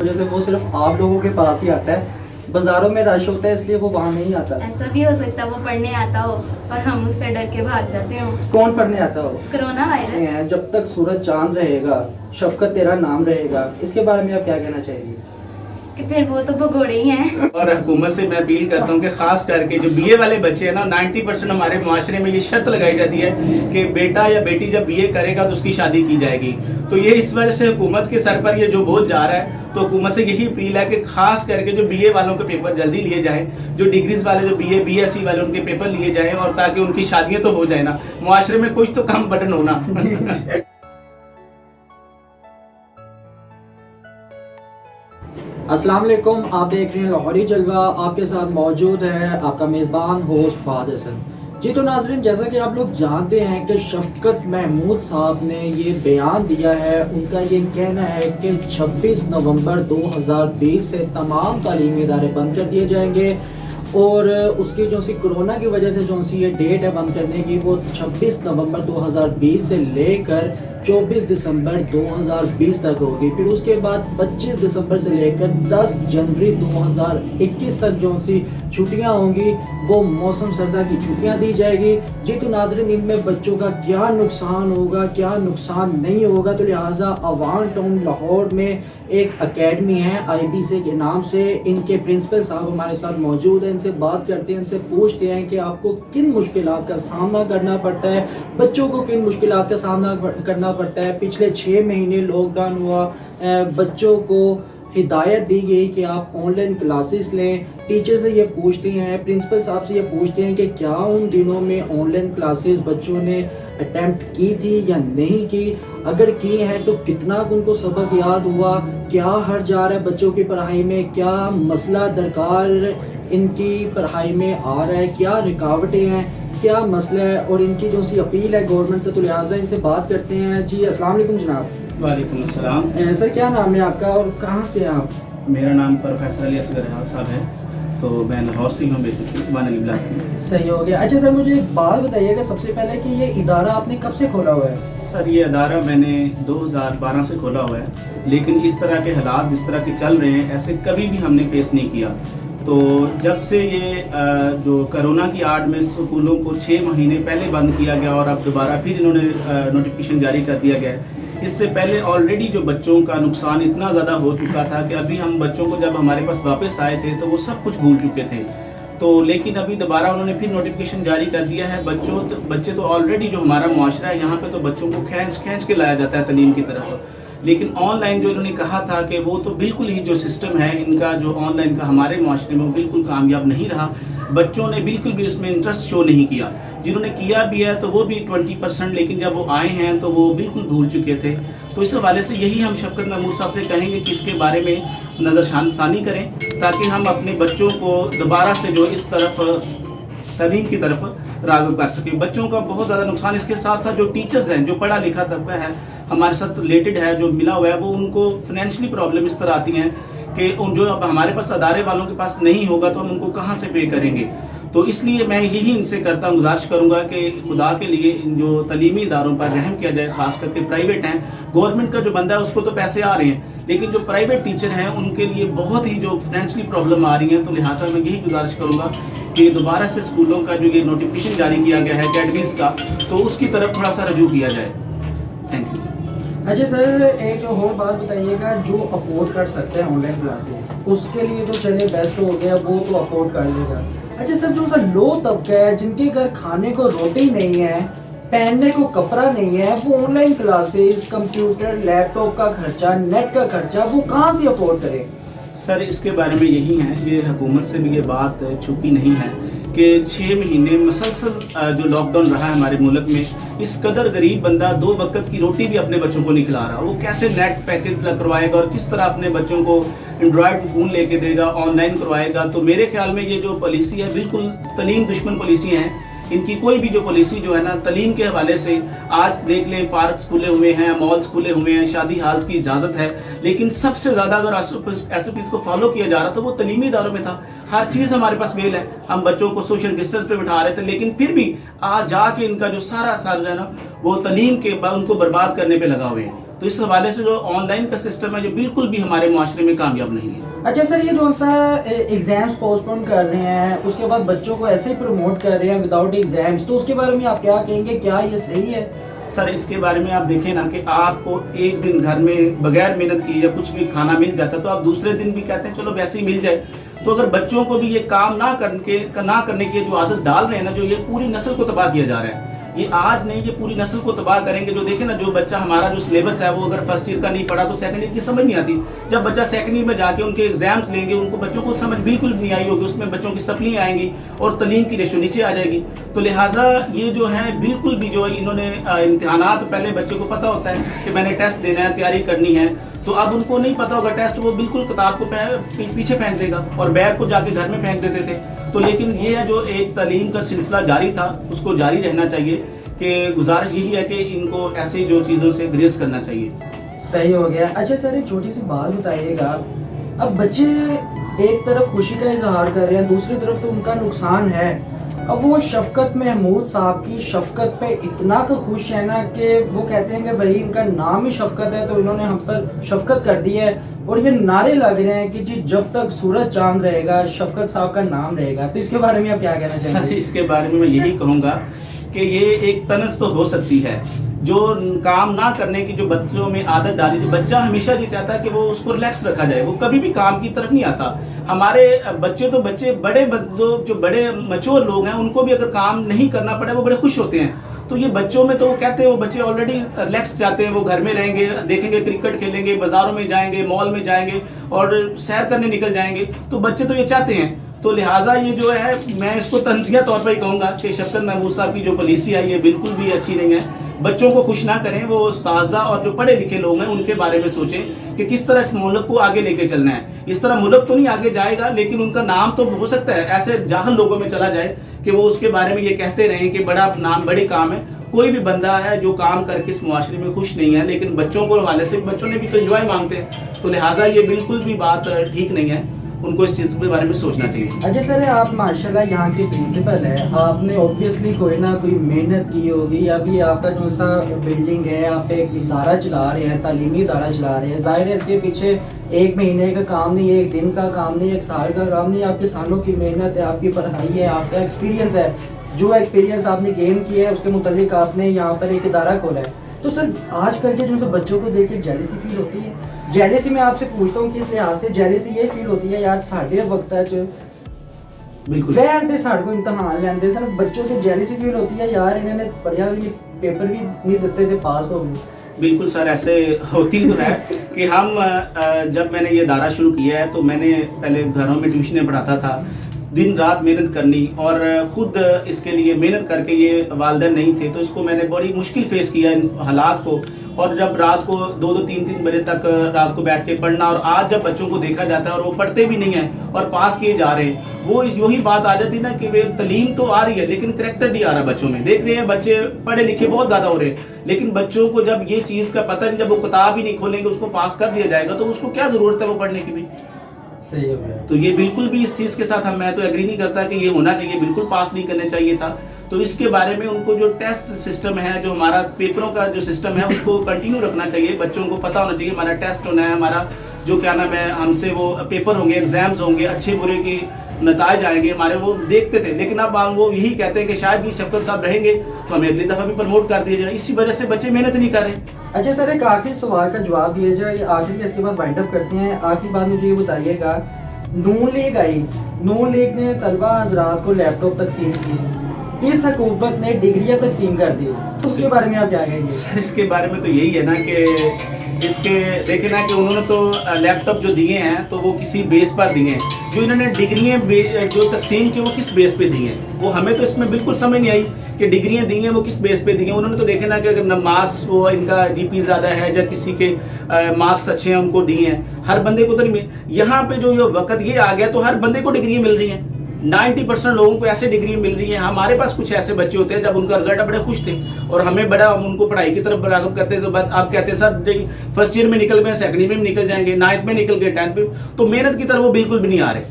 वजह से वो सिर्फ आप लोगों के पास ही आता है। बाजारों में रश होता है इसलिए वो वहाँ नहीं आता। ऐसा भी हो सकता है वो पढ़ने आता हो और हम उससे डर के भाग जाते हो। कौन पढ़ने आता हो? Corona virus. जब तक सूरज चांद रहेगा, शफकत तेरा नाम रहेगा, इसके बारे में आप क्या कहना चाहेंगे? कि फिर वो तो भगोड़े ही हैं। और हुकूमत से मैं अपील करता हूँ कि खास करके जो बीए वाले बच्चे हैं ना, 90% हमारे मुआशरे में ये शर्त लगाई जाती है कि बेटा या बेटी जब बीए करेगा तो उसकी शादी की जाएगी। तो ये इस वजह से हुकूमत के सर पर ये जो बोझ जा रहा है, तो हुकूमत से यही अपील है कि खास करके जो बीए वालों के पेपर जल्दी लिए जाए, जो डिग्रीज वाले जो बीए बीएससी वाले उनके पेपर लिए जाए, और ताकि उनकी शादियाँ तो हो जाए ना, मुआशरे में कुछ तो कम बर्डन होना। अस्सलाम वालेकुम, आप देख रहे हैं लाहौरी जलवा। आपके साथ मौजूद है आपका मेज़बान होस्ट फहद हसन। जी तो नाज़रीन, जैसा कि आप लोग जानते हैं कि शफकत महमूद साहब ने ये बयान दिया है। उनका ये कहना है कि 26 नवंबर 2020 से तमाम तालीमी इदारे बंद कर दिए जाएंगे और उसकी जो सी कोरोना की वजह से जो सी ये डेट है बंद करने की, वो 26 नवंबर 2020 से लेकर 24 दिसंबर 2020 तक होगी। फिर उसके बाद 25 दिसंबर से लेकर 10 जनवरी 2021 तक जो सी छुट्टियां होंगी वो मौसम सरदा की छुट्टियां दी जाएगी। जी तो नाज़रीन, इनमें बच्चों का क्या नुकसान होगा, क्या नुकसान नहीं होगा, तो लिहाजा अवान टाउन लाहौर में एक अकेडमी है IBC के नाम से। इनके प्रिंसिपल साहब हमारे साथ मौजूद हैं। इनसे बात करते हैं, इनसे पूछते हैं कि आपको किन मुश्किलात का सामना करना पड़ता है, बच्चों को किन मुश्किलात का सामना करना पड़ता है। पिछले 6 महीने लॉकडाउन हुआ, बच्चों को हिदायत दी गई कि आप ऑनलाइन क्लासेस लें। टीचर से ये पूछते हैं, प्रिंसिपल साहब से ये पूछते हैं कि क्या उन दिनों में ऑनलाइन क्लासेस बच्चों ने अटेम्प्ट की थी या नहीं की, अगर की है तो कितना उनको सबक याद हुआ, क्या हर्ज आ रहा है बच्चों की पढ़ाई में, क्या मसला दरकार इनकी पढ़ाई में आ रहा है, क्या रुकावटें हैं, क्या मसला है, और इनकी जो सी अपील है गवर्नमेंट से। तो लिहाजा इनसे बात करते हैं। जी अस्सलाम वालेकुम जनाब। वालेकुम अस्सलाम। सर क्या नाम है आपका और कहाँ से हैं आप? मेरा नाम प्रोफेसर अली असगर साहब है, तो मैं लाहौर से हूँ बेसिकली, वानली ब्लॉक में। सही हो गया। अच्छा सर, मुझे एक बात बताइएगा सबसे पहले कि ये इदारा आपने कब से खोला हुआ है? सर ये अदारा मैंने 2012 से खोला हुआ है, लेकिन इस तरह के हालात जिस तरह के चल रहे हैं ऐसे कभी भी हमने फेस नहीं किया। तो जब से ये जो कोरोना की आड़ में स्कूलों को 6 महीने पहले बंद किया गया और अब दोबारा फिर इन्होंने नोटिफिकेशन जारी कर दिया गया है, इससे पहले ऑलरेडी जो बच्चों का नुकसान इतना ज़्यादा हो चुका था कि अभी हम बच्चों को जब हमारे पास वापस आए थे तो वो सब कुछ भूल चुके थे। तो लेकिन अभी दोबारा उन्होंने फिर नोटिफिकेशन जारी कर दिया है। बच्चे तो ऑलरेडी जो हमारा मुआशरा है यहाँ पे तो बच्चों को खींच के लाया जाता है तालीम की तरफ, लेकिन ऑनलाइन जो इन्होंने कहा था कि वो तो बिल्कुल ही जो सिस्टम है इनका जो ऑनलाइन का हमारे मुआशरे में वो बिल्कुल कामयाब नहीं रहा। बच्चों ने बिल्कुल भी उसमें इंटरेस्ट शो नहीं किया, जिन्होंने किया भी है तो वो भी 20%, लेकिन जब वो आए हैं तो वो बिल्कुल भूल चुके थे। तो इस हवाले से यही हम शफकत महमूद साहब से कहेंगे कि इसके बारे में नज़रसानी करें ताकि हम अपने बच्चों को दोबारा से जो इस तरफ तालीम की तरफ राग़िब कर सकें। बच्चों का बहुत ज़्यादा नुकसान, इसके साथ साथ जो टीचर्स हैं, जो पढ़ा लिखा तबका है हमारे साथ रिलेटेड है, जो मिला हुआ है, वो उनको फाइनेंशियली प्रॉब्लम इस तरह आती हैं कि उन जो अब हमारे पास अदारे वालों के पास नहीं होगा तो हम उनको कहाँ से पे करेंगे। तो इसलिए मैं यही इनसे करता हूँ, गुजारिश करूँगा कि खुदा के लिए इन जो तलीमी इदारों पर रहम किया जाए, ख़ास करके प्राइवेट हैं। गवर्नमेंट का जो बंदा है उसको तो पैसे आ रहे हैं, लेकिन जो प्राइवेट टीचर हैं उनके लिए बहुत ही जो फाइनेंशियली प्रॉब्लम आ रही है। तो लिहाजा मैं यही गुजारिश करूँगा कि दोबारा से स्कूलों का जो ये नोटिफिकेशन जारी किया गया है अकेडमीज़ का, तो उसकी तरफ थोड़ा सा रजू किया जाए। Thank you. अच्छा सर, एक और बात बताइएगा, जो अफोर्ड कर सकते हैं ऑनलाइन क्लासेस उसके लिए तो चले बेस्ट हो गया, वो तो अफोर्ड कर लेगा। अच्छा सर, जो सर लो तबका है, जिनके घर खाने को रोटी नहीं है, पहनने को कपड़ा नहीं है, वो ऑनलाइन क्लासेस, कंप्यूटर लैपटॉप का खर्चा, नेट का खर्चा, वो कहाँ से अफोर्ड करें? सर इसके बारे में यही है, ये हुकूमत से भी ये बात छुपी नहीं है कि 6 महीने मुसलसल जो लॉकडाउन रहा है हमारे मुल्क में, इस कदर गरीब बंदा 2 वक्त की रोटी भी अपने बच्चों को नहीं खिला रहा। वो कैसे नेट पैकेज करवाएगा और किस तरह अपने बच्चों को एंड्रॉयड फ़ोन लेके देगा, ऑनलाइन करवाएगा। तो मेरे ख्याल में ये जो पॉलिसी है बिल्कुल तलीम दुश्मन पॉलिसी है। इनकी कोई भी जो पॉलिसी जो है ना तलीम के हवाले से, आज देख लें पार्क खुले हुए हैं, मॉल्स खुले हुए हैं, शादी हाल की इजाज़त है, लेकिन सबसे ज़्यादा अगर SOPs को फॉलो किया जा रहा तो वो तलीमी इदारों में था। हर चीज़ हमारे पास वेल है, हम बच्चों को सोशल डिस्टेंस पे बिठा रहे थे, लेकिन फिर भी आज जाके इनका जो सारा जो है ना वो तलीम के बाद उनको बर्बाद करने पे लगा हुए हैं। तो इस हवाले से जो ऑनलाइन का सिस्टम है जो बिल्कुल भी हमारे माशरे में कामयाब नहीं है। अच्छा सर, ये जो सा एग्जाम्स पोस्टपोन कर रहे हैं, उसके बाद बच्चों को ऐसे ही प्रमोट कर रहे हैं विदाउट एग्जाम्स, तो उसके बारे में आप क्या कहेंगे, क्या ये सही है? सर इसके बारे में आप देखें ना कि आपको एक दिन घर में बगैर मेहनत किए या कुछ भी खाना मिल जाता है तो आप दूसरे दिन भी कहते हैं चलो वैसे ही मिल जाए। तो अगर बच्चों को भी ये काम ना करने की जो आदत डाल रहे हैं ना, जो ये पूरी नस्ल को तबाह किया जा रहा है। ये आज नहीं, ये पूरी नस्ल को तबाह करेंगे। जो देखे ना, जो बच्चा हमारा जो सिलेबस है वो अगर फर्स्ट ईयर का नहीं पढ़ा तो सेकंड ईयर की समझ नहीं आती। जब बच्चा सेकंड ईयर में जाके उनके एग्जाम्स लेंगे, उनको बच्चों को समझ बिल्कुल नहीं आई होगी, उसमें बच्चों की सप्लियाँ आएंगी और तलीम की रेशो नीचे आ जाएगी। तो लिहाजा ये जो है बिल्कुल भी जो इन्होंने इम्तिहानात पहले बच्चे को पता होता है कि मैंने टेस्ट देना है, तैयारी करनी है, तो अब उनको नहीं पता होगा टेस्ट, वो बिल्कुल किताब को पीछे फेंक देगा और बैग को जाके घर में फेंक देते थे। तो लेकिन ये है जो एक तालीम का सिलसिला जारी था उसको जारी रहना चाहिए कि गुजारिश यही है कि इनको ऐसी जो चीज़ों से ग्रेस करना चाहिए। सही हो गया। अच्छा सर, एक छोटी सी बात बताइएगा, अब बच्चे एक तरफ खुशी का इजहार कर रहे हैं, दूसरी तरफ तो उनका नुकसान है। अब वो शफकत महमूद साहब की शफकत पे इतना का खुश है ना कि वो कहते हैं कि भाई इनका नाम ही शफकत है तो इन्होंने हम पर शफकत कर दी है, और ये नारे लग रहे हैं कि जी जब तक सूरज चांद रहेगा शफकत साहब का नाम रहेगा। तो इसके बारे में आप क्या कहना चाहेंगे? इसके बारे में मैं यही कहूँगा कि ये एक तनस तो हो सकती है, जो काम ना करने की जो बच्चों में आदत डाली। बच्चा हमेशा ये चाहता है कि वो उसको रिलैक्स रखा जाए, वो कभी भी काम की तरफ नहीं आता। हमारे बच्चे तो बच्चे बड़े जो बड़े मैच्योर लोग हैं उनको भी अगर काम नहीं करना पड़े वो बड़े खुश होते हैं। तो ये बच्चों में तो वो कहते हैं, वो बच्चे ऑलरेडी रिलैक्स चाहते हैं, वो घर में रहेंगे, देखेंगे, क्रिकेट खेलेंगे, बाजारों में जाएंगे, मॉल में जाएंगे और सैर करने निकल जाएंगे। तो बच्चे तो ये चाहते हैं। तो लिहाजा ये जो है मैं इसको तंजिया तौर पर ही कहूँगा कि शफकत महमूद साहब की जो पॉलिसी आई है बिल्कुल भी अच्छी नहीं है। बच्चों को खुश ना करें, वो उस्ताज़ा और जो पढ़े लिखे लोग हैं उनके बारे में सोचें कि किस तरह इस मुल्क को आगे लेके चलना है। इस तरह मुल्क तो नहीं आगे जाएगा, लेकिन उनका नाम तो हो सकता है ऐसे जाहल लोगों में चला जाए कि वो उसके बारे में ये कहते रहें कि बड़ा नाम बड़ी काम है। कोई भी बंदा है जो काम करके इस मुआशरे में खुश नहीं है, लेकिन बच्चों को हवाले से बच्चों ने भी तो एंजॉय मांगते हैं। तो लिहाजा ये बिल्कुल भी बात ठीक नहीं है, उनको इस चीज़ के बारे में सोचना चाहिए। अच्छा सर, आप माशाल्लाह यहाँ के प्रिंसिपल है, आपने ऑब्वियसली कोई ना कोई मेहनत की होगी, या भी आपका जो सा बिल्डिंग है, आप एक इदारा चला रहे हैं, तालीमी इदारा चला रहे हैं, ज़ाहिर है इसके पीछे एक महीने का काम नहीं, एक दिन का काम नहीं, एक साल का काम नहीं, आपके सालों की मेहनत है, आपकी पढ़ाई है, आपका एक्सपीरियंस है। जो एक्सपीरियंस आपने गेन किया है उसके मुताबिक आपने यहाँ पर एक इदारा खोला है। तो सर आजकल के जो बच्चों को देख के जेलसी फील होती है? जेलसी मैं आपसे पूछता हूँ किस लिहाज से जेलसी ये फील होती है, यार साढ़े वक्त बिल्कुल बैठते साढ़े को इम्तहान लेंदे सर, बच्चों से जेलसी फील होती है, यार इन्होंने पढ़ा भी नहीं, पेपर भी नहीं देते थे, पास हो गए। बिल्कुल सर, ऐसे होती तो है कि हम जब मैंने ये दायरा शुरू किया है तो मैंने पहले घरों में ट्यूशनें पढ़ाता था, दिन रात मेहनत करनी, और ख़ुद इसके लिए मेहनत करके ये वालिदैन नहीं थे तो इसको मैंने बड़ी मुश्किल फेस किया इन हालात को। और जब रात को 2-2 3-3 बजे तक रात को बैठ के पढ़ना, और आज जब बच्चों को देखा जाता है और वो पढ़ते भी नहीं हैं और पास किए जा रहे हैं, वो वही बात आ जाती ना कि वे तलीम तो आ रही है लेकिन करैक्टर नहीं आ रहा बच्चों में। देख रहे हैं बच्चे पढ़े लिखे बहुत ज़्यादा हो रहे हैं, लेकिन बच्चों को जब ये चीज़ का पता नहीं, जब वो किताब ही नहीं खोलेंगे उसको पास कर दिया जाएगा तो उसको क्या ज़रूरत है वो पढ़ने की भी। सही हो गया। तो ये बिल्कुल भी इस चीज़ के साथ मैं तो एग्री नहीं करता कि ये होना चाहिए, बिल्कुल पास नहीं करने चाहिए था। तो इसके बारे में उनको जो टेस्ट सिस्टम है, जो हमारा पेपरों का जो सिस्टम है उसको कंटिन्यू रखना चाहिए। बच्चों को पता होना चाहिए हमारा टेस्ट होना है, हमारा जो क्या नाम है, हमसे वो पेपर होंगे, एग्जाम्स होंगे, अच्छे बुरे की नताज आएंगे हमारे, वो देखते थे। लेकिन अब वो यही कहते हैं कि शायद ये शफकत साहब रहेंगे तो हमें अगली दफ़ा भी प्रमोट कर दिया जाए। इसी वजह से बच्चे मेहनत नहीं कर रहे। अच्छा सर, एक आखिरी सवाल का जवाब दिया जाए, आखिरी इसके बाद वाइंड अप करते हैं। आखिरी बात मुझे ये बताइएगा, नून लीग आई, नून लीग ने तलबा हजरात को लैपटॉप तकसीम किए, इस हुकूमत ने डिग्रियां तकसीम कर दी, तो उसके बारे में आप क्या कहेंगे? सर इसके बारे में तो यही है ना कि इसके देखे ना कि उन्होंने तो लैपटॉप जो दिए हैं तो वो किसी बेस पर दिए हैं। जो इन्होंने डिग्रियाँ जो तकसीम की वो किस बेस पे दी हैं, वो हमें तो इसमें बिल्कुल समझ नहीं आई कि डिग्रियाँ दी हैं वो किस बेस पे दी हैं। उन्होंने तो देखे ना कि अगर मार्क्स वो इनका GP ज़्यादा है या किसी के मार्क्स अच्छे हैं उनको दिए हैं, हर बंदे को तो नहीं मिले। यहाँ पे जो वक्त ये आ गया तो हर बंदे को डिग्रियाँ मिल रही हैं, 90% लोगों को ऐसे डिग्री मिल रही है। हमारे पास कुछ ऐसे बच्चे होते हैं जब उनका रिजल्ट बड़े खुश थे और हमें बड़ा, हम उनको पढ़ाई की तरफ राग़िब करते थे, तो बात आप कहते हैं सर फर्स्ट ईयर में निकल गए, सेकंड ईयर में निकल जाएंगे, 9th में निकल गए, 10th में, तो मेहनत की तरफ वो बिल्कुल भी नहीं आ रहे।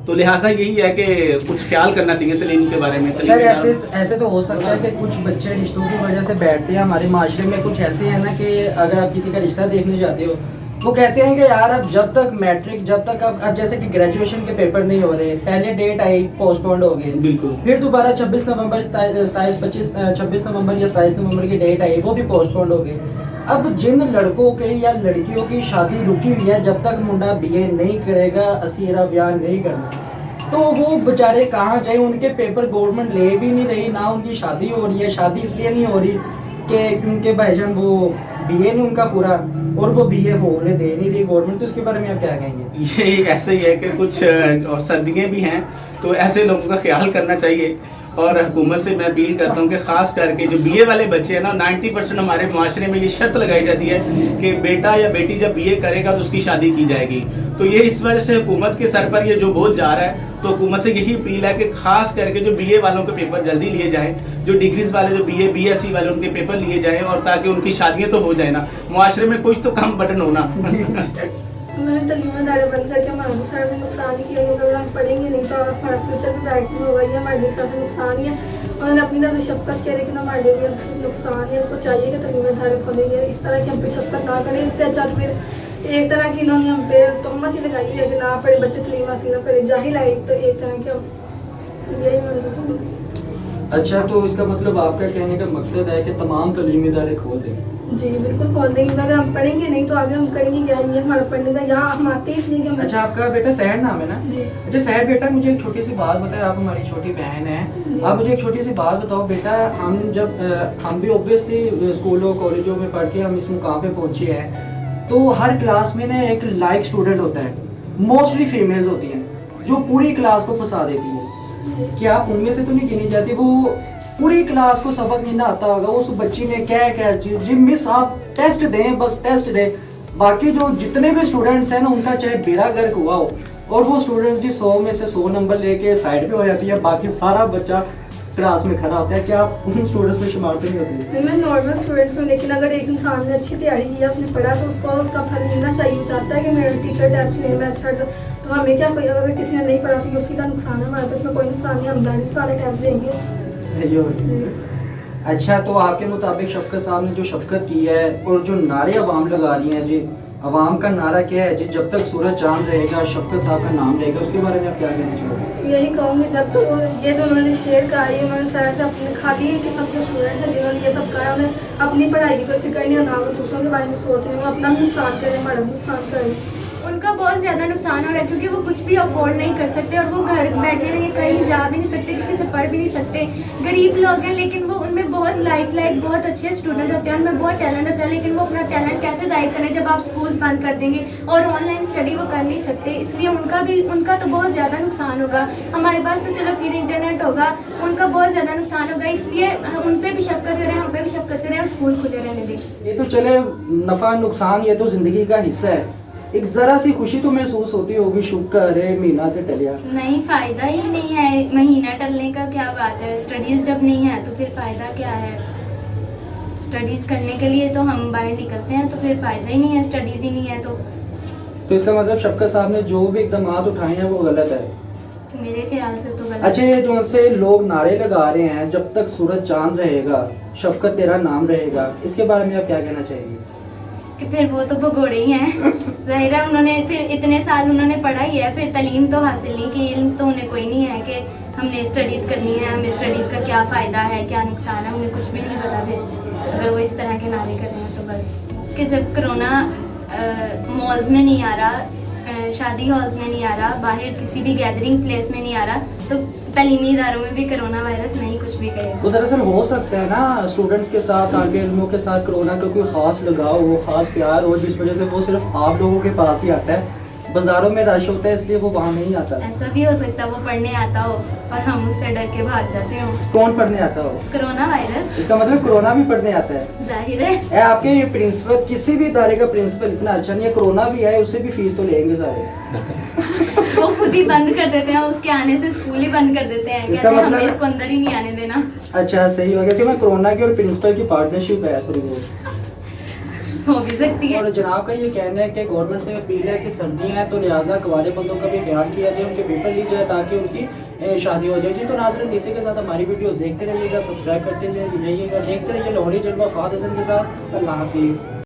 तो लिहाजा यही है कि कुछ ख्याल करना चाहिए तलीम के बारे में। सर ऐसे तो हो सकता है कि कुछ बच्चे रिश्तों की वजह से बैठते हैं हमारे माशरे में, कुछ ऐसे हैं ना कि अगर आप किसी का रिश्ता देखने जाते हो वो कहते हैं कि यार अब जब तक मैट्रिक, जब तक अब जैसे कि ग्रेजुएशन के पेपर नहीं हो रहे, पहले डेट आई पोस्टपोन्ड हो गए, बिल्कुल, फिर दोबारा 26 नवंबर 26 नवंबर या 27 नवंबर की डेट आई, वो भी पोस्टपोन्ड हो गई। अब जिन लड़कों के या लड़कियों की शादी रुकी हुई है, जब तक मुंडा बीए नहीं करेगा, असीरा ब्याह नहीं करना, तो वो बेचारे कहाँ जाए? उनके पेपर गवर्नमेंट ले भी नहीं रही, ना उनकी शादी हो रही है। शादी इसलिए नहीं हो रही कि क्योंकि भाईजान वो बीए नहीं उनका पूरा, और वो बीए होने दे नहीं रही गवर्नमेंट। तो इसके बारे में आप क्या कहेंगे? ये ऐसे ही है कि कुछ और सर्दियाँ भी हैं, तो ऐसे लोगों का ख्याल करना चाहिए। और हुकूमत से मैं अपील करता हूँ कि ख़ास करके जो बीए वाले बच्चे हैं ना, 90% हमारे माशरे में ये शर्त लगाई जाती है कि बेटा या बेटी जब बीए करेगा तो उसकी शादी की जाएगी। तो ये इस वजह से हुकूमत के सर पर ये जो बोझ जा रहा है, तो हुकूमत से यही अपील है कि ख़ास करके जो बीए वालों के पेपर जल्दी लिए जाएँ, जो डिग्रीज़ वाले, जो बीए बीएससी वाले, उनके पेपर लिए जाएँ, और ताकि उनकी शादियाँ तो हो जाए ना, माशरे में कुछ तो कम बटन होना। मैंने तलीम दायरे बंद करके हमारा भी सारा नुकसान ही किया, क्योंकि अगर हम पढ़ेंगे नहीं तो हमारा फ्यूचर भी ब्राइट नहीं होगा। ये हमारे लिए सारा नुकसान ही है। उन्होंने अपनी तरफ शफकत किया, लेकिन हमारे लिए भी नुकसान है। उनको चाहिए कि तलीम धारे खोलेंगे, इस तरह की हम पे शफकत ना करें। इससे अच्छा तो फिर एक तरह की इन्होंने हम पे तोहमत ही लगाई हुई है कि ना पढ़े बच्चे तलीम हासिल ना करे, जाहिल है। तो एक तरह की हम यही अच्छा, तो इसका मतलब आपका कहने का मकसद है कि तमाम तलीमी इदारे खोल दें? जी बिल्कुल खोल देंगे। अगर हम पढ़ेंगे नहीं तो आगे हम करेंगे क्या? ये हमारा पढ़ने का यहाँ हम आते ही इसलिए कि हम। अच्छा, आपका बेटा सैड नाम है ना? जी। अच्छा सैड बेटा, मुझे एक छोटी सी बात बताए, आप हमारी छोटी बहन है, आप मुझे एक छोटी सी बात बताओ बेटा। हम जब हम भी ऑब्वियसली स्कूलों कॉलेजों में पढ़ के हम इस मुकाम पे पहुंचे हैं, तो हर क्लास में ना एक लाइक स्टूडेंट होता है, मोस्टली फीमेल्स होती हैं, जो पूरी क्लास को फंसा देती है। क्या उनमें से तो नहीं गिनी जाती? वो पूरी क्लास को सबक नहीं ना आता होगा, उस बच्ची ने क्या जी मिस आप टेस्ट दें, बस टेस्ट दें, बाकी जो जितने भी स्टूडेंट्स हैं ना उनका चाहे बेड़ा गर्क हुआ हो, और वो स्टूडेंट्स जी 100 में से 100 नंबर लेके साइड पे हो जाती है, बाकी सारा बच्चा क्लास में खड़ा होता है। क्या आप उन स्टूडेंट्स में शुमार तो नहीं होती है? मैं नॉर्मल स्टूडेंट हूँ, लेकिन अगर एक इंसान ने अच्छी तैयारी की, अपने पढ़ा, तो उसको उसका फल मिलना चाहिए। वो चाहता है कि मेरा टीचर टेस्ट ले, मैं अच्छा, तो हमें क्या, कोई अगर किसी ने नहीं पढ़ा तो उसी का नुकसान है हमारा, तो उसमें कोई नुकसान नहीं, हम दानिश वाले टेस्ट देंगे। सही हो। अच्छा, तो आपके मुताबिक शफकत साहब ने जो शफकत की है और जो नारे अवाम लगा रही हैं जी, अवाम का नारा क्या है जी? जब तक सूरज चांद रहेगा शफकत साहब का नाम रहेगा, उसके बारे में आप क्या कहना चाहोगे? यही कहूँगी, जब तो ये जो उन्होंने शेयर कहा है, उन्होंने शायद से अपने खाली है कि सबके स्टूडेंट हैं जिन्होंने ये सब कहा, उन्हें अपनी पढ़ाई की कोई फिक्र नहीं है, ना वो दूसरों के बारे में सोच रहे हैं, वो अपना भी नुकसान करें, हमारा भी नुकसान करें। उनका बहुत ज़्यादा नुकसान हो रहा है, क्योंकि वो कुछ भी अफोर्ड नहीं कर सकते, और वो घर बैठे रहे, कहीं जा भी नहीं सकते, किसी से पढ़ भी नहीं सकते। गरीब लोग हैं, लेकिन वो उनमें बहुत लाइक बहुत अच्छे स्टूडेंट होते हैं, उनमें बहुत टैलेंट होता है, लेकिन वो अपना टैलेंट कैसे जाहिर करें जब आप स्कूल बंद कर देंगे और ऑनलाइन स्टडी वो कर नहीं सकते। इसलिए उनका तो बहुत ज़्यादा नुकसान होगा। हमारे पास तो चलो फिर इंटरनेट होगा, उनका बहुत ज़्यादा नुकसान होगा। इसलिए उन पर भी शफकत करें, हम पे भी शफकत करें, और स्कूल खुले रहने दें। ये तो चले नफ़ा नुकसान, ये तो ज़िंदगी का हिस्सा है। एक ज़रा सी खुशी तो महसूस होती होगी, शुक्र है महीना से टलिया। नहीं, फ़ायदा ही नहीं है महीना टलने का, क्या बात है? स्टडीज़ जब नहीं है तो फिर फ़ायदा क्या है? स्टडीज़ करने के लिए तो हम बाहर निकलते हैं, तो फिर फ़ायदा ही नहीं है, स्टडीज़ ही नहीं है तो इसका मतलब शफकत साहब ने जो भी इकदाम उठाए हैं वो गलत है मेरे ख्याल से तो गलत। अच्छा, ये जो उनसे लोग नारे लगा रहे हैं जब तक सूरज चांद रहेगा शफकत तेरा नाम रहेगा, इसके बारे में आप क्या कहना चाहेंगे? कि फिर वो तो भगोड़े ही हैं। ज़ाहिर है, उन्होंने फिर इतने साल उन्होंने पढ़ा ही है, फिर तालीम तो हासिल नहीं की, इल्म तो उन्हें कोई नहीं है कि हमने स्टडीज़ करनी है, हमें स्टडीज़ का क्या फ़ायदा है, क्या नुकसान है, उन्हें कुछ भी नहीं पता। फिर अगर वो इस तरह के नारे कर रहे हैं तो बस कि जब कोरोना मॉल्स में नहीं आ रहा, शादी हॉल्स में नहीं आ रहा, बाहर किसी भी गैदरिंग प्लेस में नहीं आ रहा, तो तालीमी इदारों में भी कोरोना वायरस नहीं कुछ भी करेगा। तो दरअसल हो सकता है ना स्टूडेंट्स के साथ, तालिब इल्मों के साथ कोरोना का कोई ख़ास लगाव हो, ख़ास प्यार हो, जिस वजह से वो सिर्फ आप लोगों के पास ही आता है, बाज़ारों में रश होता है इसलिए वो वहाँ नहीं आता। ऐसा भी हो सकता है वो पढ़ने आता हो और हम उससे डर के भाग जाते हो। कौन पढ़ने आता हो? Corona virus. इसका मतलब कोरोना भी पढ़ने आता है? जाहिर है। आपके ये प्रिंसिपल, किसी भी इदारे का प्रिंसिपल इतना अच्छा नहीं है, कोरोना भी है उससे भी फीस तो लेंगे सारे। वो खुद ही बंद कर देते हैं, उसके आने से स्कूल ही बंद कर देते हैं, कहते हैं हमें इसको अंदर ही नहीं आने देना। अच्छा, सही हो गया कि मैं कोरोना की और प्रिंसिपल की पार्टनरशिप है थोड़ी बहुत। हो भी सकती है। और जनाब का ये कहना है कि गवर्नमेंट से अपील है कि सर्दियाँ हैं तो लिहाजा कुंवारे बंदों का भी ख्याल किया जाए, उनके पेपर ली जाए ताकि उनकी शादी हो जाए। जी तो नाज़रीन, इसी के साथ हमारी वीडियोस देखते रहिएगा, सब्सक्राइब करते रहिएगा, देखते रहिए लाहौरी जलवा फहद हसन के साथ। अल्लाह हाफिज़।